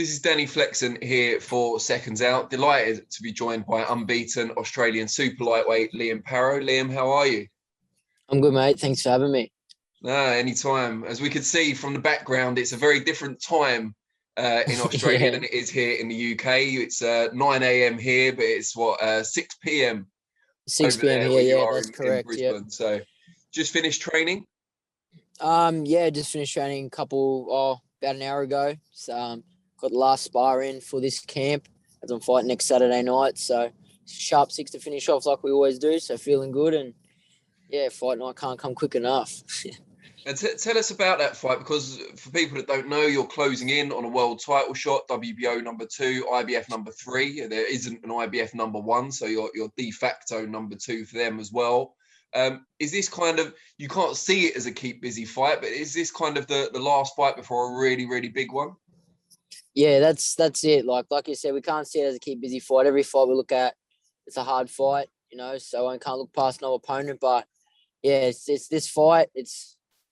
This is Danny Flexen here for Seconds Out. Delighted to be joined by unbeaten Australian super lightweight Liam Paro. Liam, how are you? I'm good, mate. Thanks for having me. Anytime. As we could see from the background, it's a very different time in Australia than it is here in the UK. It's 9 a.m. here, but it's 6 p.m. 6 p.m. here, yeah, that's correct. In Brisbane. Yep. So just finished training? Yeah, just finished training about an hour ago. So, got the last spar in for this camp as I'm fighting next Saturday night. So sharp 6 to finish off like we always do. So feeling good, and yeah, fight night can't come quick enough. And tell us about that fight, because for people that don't know, you're closing in on a world title shot, WBO number 2, IBF number 3. There isn't an IBF number 1, so you're de facto number 2 for them as well. Is this kind of, you can't see it as a keep busy fight, but is this kind of the last fight before a really, really big one? Yeah, that's it. Like you said, we can't see it as a keep busy fight. Every fight we look at, it's a hard fight, so I can't look past no opponent. But yeah, it's this fight.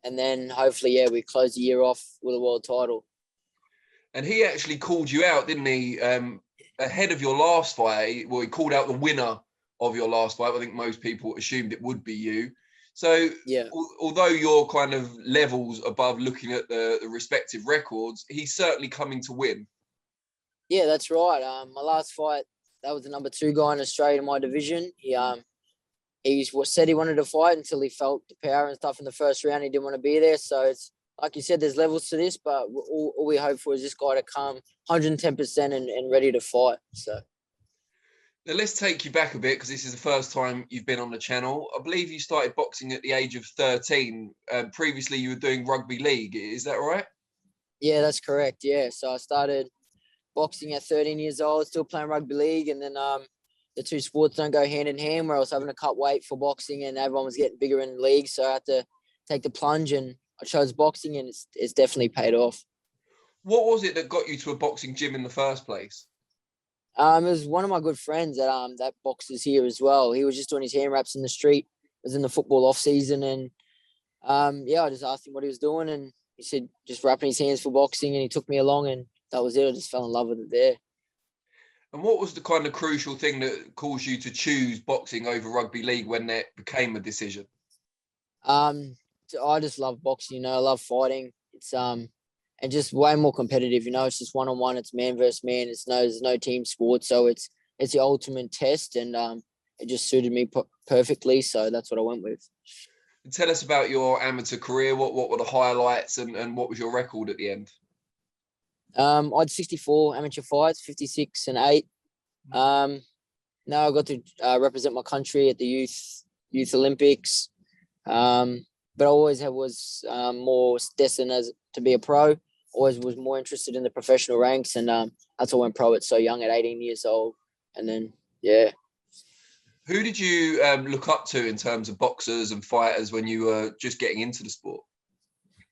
And then hopefully, yeah, we close the year off with a world title. And he actually called you out, didn't he? Ahead of your last fight, he called out the winner of your last fight. I think most people assumed it would be you. So yeah, although you're kind of levels above looking at the respective records, he's certainly coming to win. Yeah, that's right. My last fight, that was the number 2 guy in Australia in my division. He said he wanted to fight until he felt the power and stuff in the first round. He didn't want to be there. So it's like you said, there's levels to this, but all we hope for is this guy to come 110% and ready to fight. So. Now, let's take you back a bit, because this is the first time you've been on the channel. I believe you started boxing at the age of 13. Previously, you were doing rugby league. Is that right? Yeah, that's correct. Yeah. So I started boxing at 13 years old, still playing rugby league. And then the two sports don't go hand in hand, where I was having to cut weight for boxing and everyone was getting bigger in the league. So I had to take the plunge, and I chose boxing, and it's definitely paid off. What was it that got you to a boxing gym in the first place? It was one of my good friends that boxes here as well. He was just doing his hand wraps in the street. It was in the football off season, and I just asked him what he was doing, and he said just wrapping his hands for boxing, and he took me along, and that was it. I just fell in love with it there. And what was the kind of crucial thing that caused you to choose boxing over rugby league when that became a decision? I just love boxing. I love fighting. It's and just way more competitive. It's just one-on-one. It's man versus man. There's no team sport, so it's the ultimate test, and it just suited me perfectly. So that's what I went with. And tell us about your amateur career. What were the highlights, and what was your record at the end? I had 64 amateur fights, 56 and 8. Now I got to represent my country at the youth Olympics. But I always was more destined to be a pro. Always was more interested in the professional ranks, and that's why I went pro at so young, at 18 years old. And then, yeah. Who did you look up to in terms of boxers and fighters when you were just getting into the sport?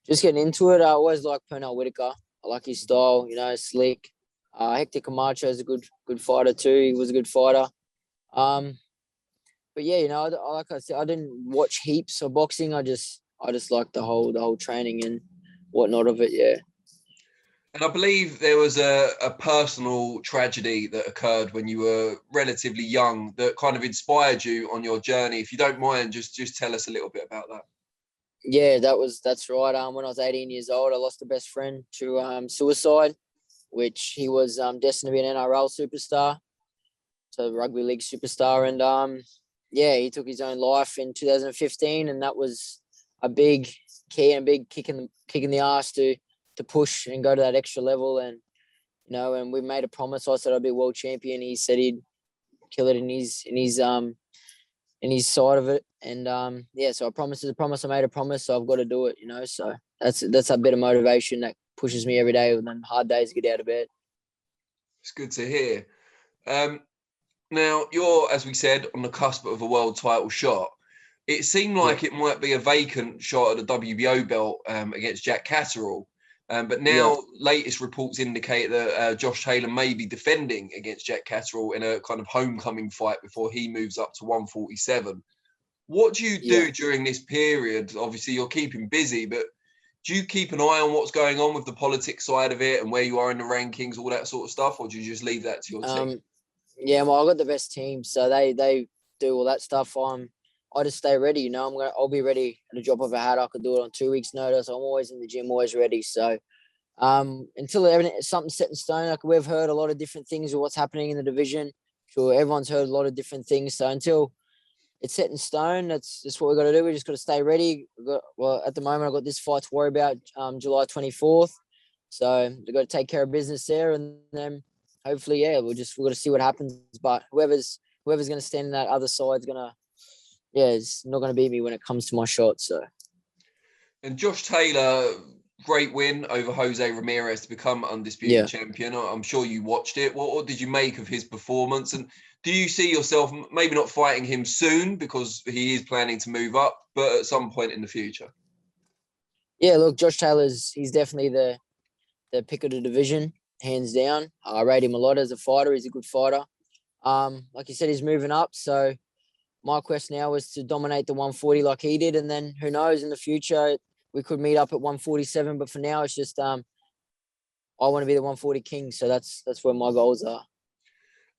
Just getting into it, I always liked Pernell Whitaker. I like his style, slick. Hector Camacho is a good fighter too. He was a good fighter. But yeah, like I said, I didn't watch heaps of boxing. I just liked the whole training and whatnot of it. Yeah. And I believe there was a personal tragedy that occurred when you were relatively young that kind of inspired you on your journey. If you don't mind, just tell us a little bit about that. Yeah, that's right. When I was 18 years old, I lost a best friend to suicide, which he was destined to be an NRL superstar, so rugby league superstar. And he took his own life in 2015, and that was a big key and big kick in the ass to push and go to that extra level. And and we made a promise. I said I'd be a world champion. He said he'd kill it in his side of it. And so I promised a promise. I made a promise, so I've got to do it. So that's a bit of motivation that pushes me every day, and then hard days to get out of bed. It's good to hear. Now you're, as we said, on the cusp of a world title shot. It seemed like it might be a vacant shot at the WBO belt against Jack Catterall. But now latest reports indicate that Josh Taylor may be defending against Jack Catterall in a kind of homecoming fight before he moves up to 147. What do you do during this period? Obviously, you're keeping busy, but do you keep an eye on what's going on with the politics side of it and where you are in the rankings, all that sort of stuff, or do you just leave that to your team? Yeah, well, I got the best team, so they do all that stuff. I just stay ready. You know, I'll be ready at the drop of a hat. I could do it on 2 weeks' notice. I'm always in the gym, always ready. So until something's set in stone, like we've heard a lot of different things of what's happening in the division. Sure, everyone's heard a lot of different things. So until it's set in stone, that's what we got to do. We just got to stay ready. At the moment, I've got this fight to worry about, July 24th. So we've got to take care of business there, and then hopefully, yeah, we've got to see what happens. But whoever's going to stand in that other side's it's not going to beat me when it comes to my shot. So. And Josh Taylor, great win over Jose Ramirez to become undisputed champion. I'm sure you watched it. What did you make of his performance? And do you see yourself maybe not fighting him soon because he is planning to move up, but at some point in the future? Yeah, look, Josh he's definitely the pick of the division, hands down. I rate him a lot as a fighter. He's a good fighter. Like you said, he's moving up. So my quest now is to dominate the 140 like he did. And then who knows, in the future, we could meet up at 147. But for now, it's just I want to be the 140 king. So that's where my goals are.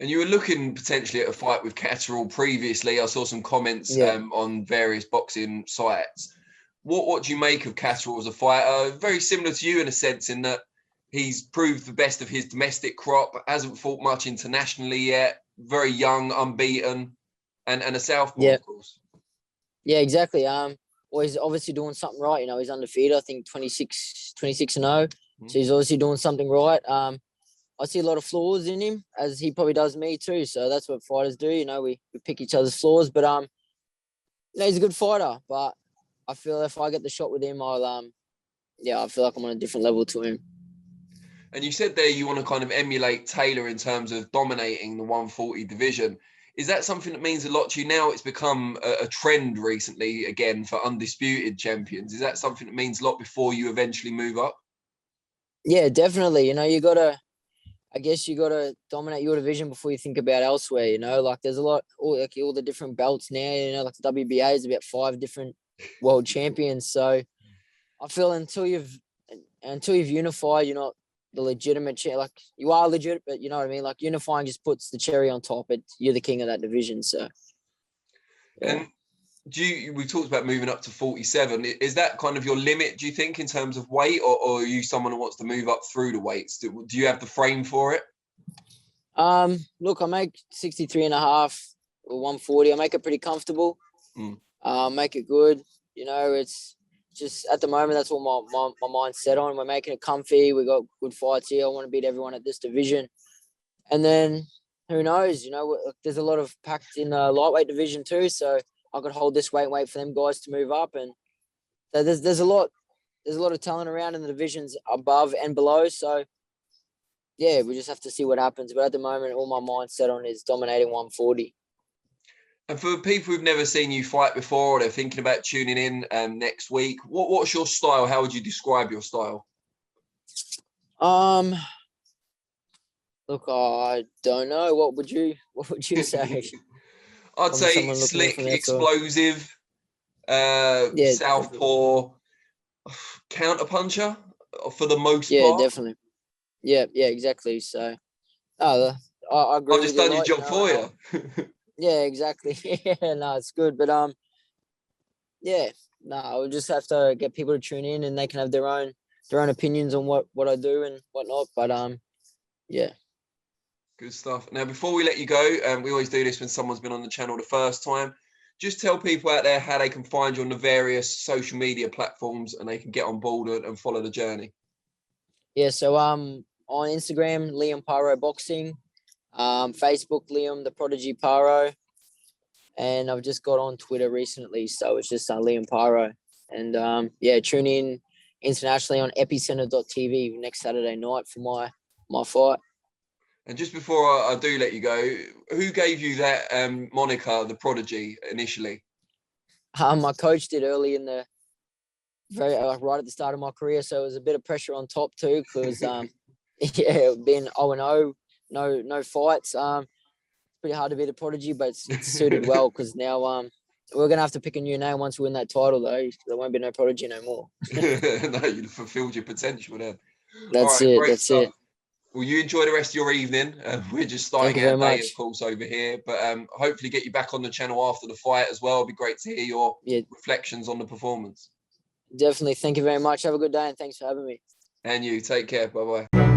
And you were looking potentially at a fight with Casserole previously. I saw some comments on various boxing sites. What do you make of Casserole as a fighter? Very similar to you in a sense, in that he's proved the best of his domestic crop, hasn't fought much internationally yet, very young, unbeaten, and a southpaw, of course. Yeah, exactly. Well, he's obviously doing something right. You know, he's undefeated, I think 26 and 0. So he's obviously doing something right. I see a lot of flaws in him, as he probably does me too. So that's what fighters do. You know, we pick each other's flaws. But he's a good fighter. But I feel if I get the shot with him, I feel like I'm on a different level to him. And you said there you want to kind of emulate Taylor in terms of dominating the 140 division. Is that something that means a lot to you now? It's become a trend recently, again, for undisputed champions. Is that something that means a lot before you eventually move up? Yeah, definitely. You know, you got to dominate your division before you think about elsewhere. You know, like there's a lot, all the different belts now. You know, like the WBA is about 5 different world champions. So I feel until you've unified, you're not the legitimate like you are legit, but you know what I mean. Like unifying just puts the cherry on top. You're the king of that division. So. Yeah. And we talked about moving up to 47. Is that kind of your limit, do you think, in terms of weight, or are you someone who wants to move up through the weights? Do you have the frame for it? Look, I make 63.5 or 140. I make it pretty comfortable. Make it good. You know, it's just at the moment, that's what my mind's set on. We're making it comfy. We got good fights here. I want to beat everyone at this division. And then who knows, you know, there's a lot of packed in the lightweight division too. So I could hold this weight and wait for them guys to move up. And so there's a lot of talent around in the divisions above and below. So yeah, we just have to see what happens. But at the moment, all my mind's set on is dominating 140. And for people who've never seen you fight before, or they're thinking about tuning in next week, what's your style? How would you describe your style? Look, I don't know. What would you say? I'd say slick, explosive, southpaw, counter puncher for the most part. Yeah, definitely. Yeah, exactly. So, I agree. I've just done your job for you. Yeah, exactly. Yeah, no, it's good. But I'll just have to get people to tune in, and they can have their own opinions on what I do and whatnot. But yeah. Good stuff. Now, before we let you go, we always do this when someone's been on the channel the first time. Just tell people out there how they can find you on the various social media platforms, and they can get on board and follow the journey. Yeah, so on Instagram, Liam Paro Boxing. Facebook, Liam the Prodigy Paro. And I've just got on Twitter recently, so it's just Liam Paro. And tune in internationally on epicenter.tv next Saturday night for my fight. And just before I do let you go, who gave you that moniker, the Prodigy, initially? My coach did early in the right at the start of my career, so it was a bit of pressure on top too, because being 0-0, no fights. It's pretty hard to be the Prodigy, but it's suited well because now We're gonna have to pick a new name once we win that title, though. There won't be no Prodigy no more. No, you've fulfilled your potential then. That's All right, it. great That's stuff. it. Well, you enjoy the rest of your evening. We're just Thank starting you our very day, much. of course, over here. But hopefully get you back on the channel after the fight as well. It'd be great to hear your Yeah, reflections on the performance. definitely. Thank you very much. Have a good day, and thanks for having me. And you, take care. Bye-bye.